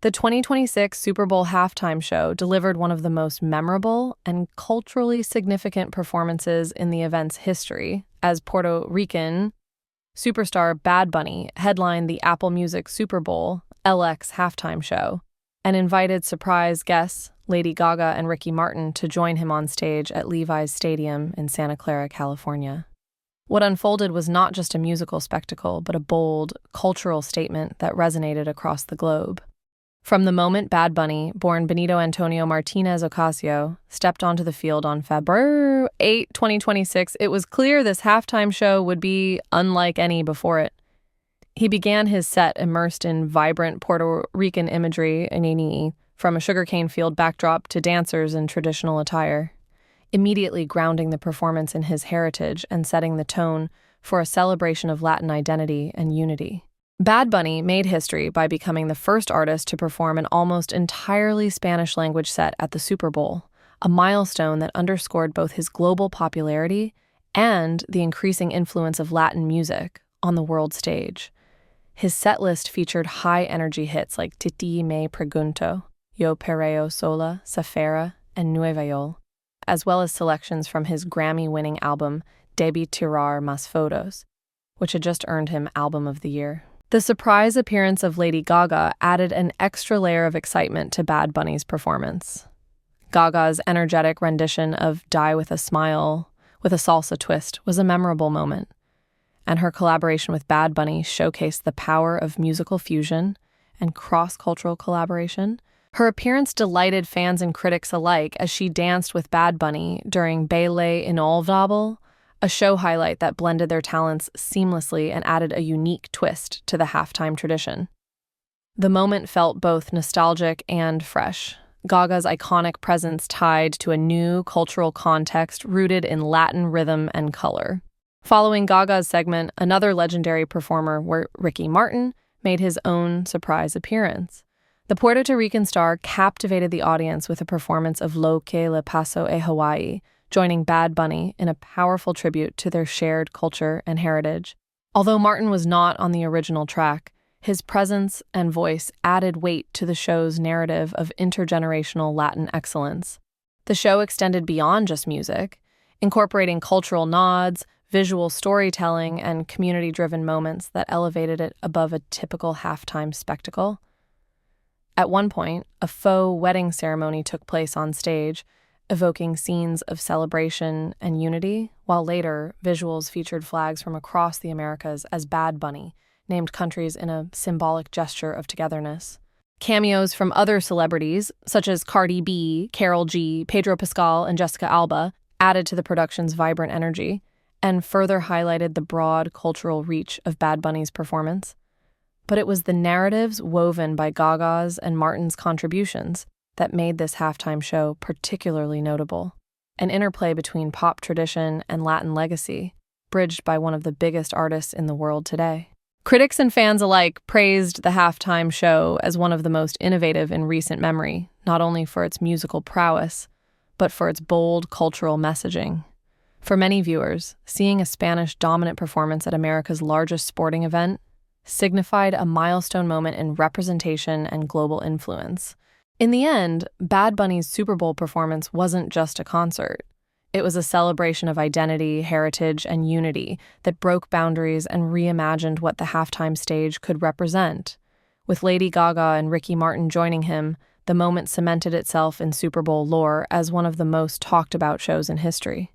The 2026 Super Bowl halftime show delivered one of the most memorable and culturally significant performances in the event's history, as Puerto Rican superstar Bad Bunny headlined the Apple Music Super Bowl LX halftime show and invited surprise guests Lady Gaga and Ricky Martin to join him on stage at Levi's Stadium in Santa Clara, California. What unfolded was not just a musical spectacle, but a bold, cultural statement that resonated across the globe. From the moment Bad Bunny, born Benito Antonio Martinez Ocasio, stepped onto the field on February 8, 2026, it was clear this halftime show would be unlike any before it. He began his set immersed in vibrant Puerto Rican imagery, from a sugarcane field backdrop to dancers in traditional attire, immediately grounding the performance in his heritage and setting the tone for a celebration of Latin identity and unity. Bad Bunny made history by becoming the first artist to perform an almost entirely Spanish-language set at the Super Bowl, a milestone that underscored both his global popularity and the increasing influence of Latin music on the world stage. His setlist featured high-energy hits like Titi Me Pregunto, Yo Perreo Sola, Safera, and Nueva York, as well as selections from his Grammy-winning album Debí Tirar Más Fotos, which had just earned him Album of the Year. The surprise appearance of Lady Gaga added an extra layer of excitement to Bad Bunny's performance. Gaga's energetic rendition of Die With a Smile with a salsa twist was a memorable moment, and her collaboration with Bad Bunny showcased the power of musical fusion and cross-cultural collaboration. Her appearance delighted fans and critics alike as she danced with Bad Bunny during Baile Inolvidable, a show highlight that blended their talents seamlessly and added a unique twist to the halftime tradition. The moment felt both nostalgic and fresh, Gaga's iconic presence tied to a new cultural context rooted in Latin rhythm and color. Following Gaga's segment, another legendary performer, Ricky Martin, made his own surprise appearance. The Puerto Rican star captivated the audience with a performance of Lo Que Le Paso a Hawaii, joining Bad Bunny in a powerful tribute to their shared culture and heritage. Although Martin was not on the original track, his presence and voice added weight to the show's narrative of intergenerational Latin excellence. The show extended beyond just music, incorporating cultural nods, visual storytelling, and community-driven moments that elevated it above a typical halftime spectacle. At one point, a faux wedding ceremony took place on stage, evoking scenes of celebration and unity, while later, visuals featured flags from across the Americas as Bad Bunny named countries in a symbolic gesture of togetherness. Cameos from other celebrities, such as Cardi B, Karol G, Pedro Pascal, and Jessica Alba, added to the production's vibrant energy and further highlighted the broad cultural reach of Bad Bunny's performance. But it was the narratives woven by Gaga's and Martin's contributions that made this halftime show particularly notable, an interplay between pop tradition and Latin legacy, bridged by one of the biggest artists in the world today. Critics and fans alike praised the halftime show as one of the most innovative in recent memory, not only for its musical prowess, but for its bold cultural messaging. For many viewers, seeing a Spanish-dominant performance at America's largest sporting event signified a milestone moment in representation and global influence. In the end, Bad Bunny's Super Bowl performance wasn't just a concert. It was a celebration of identity, heritage, and unity that broke boundaries and reimagined what the halftime stage could represent. With Lady Gaga and Ricky Martin joining him, the moment cemented itself in Super Bowl lore as one of the most talked about shows in history.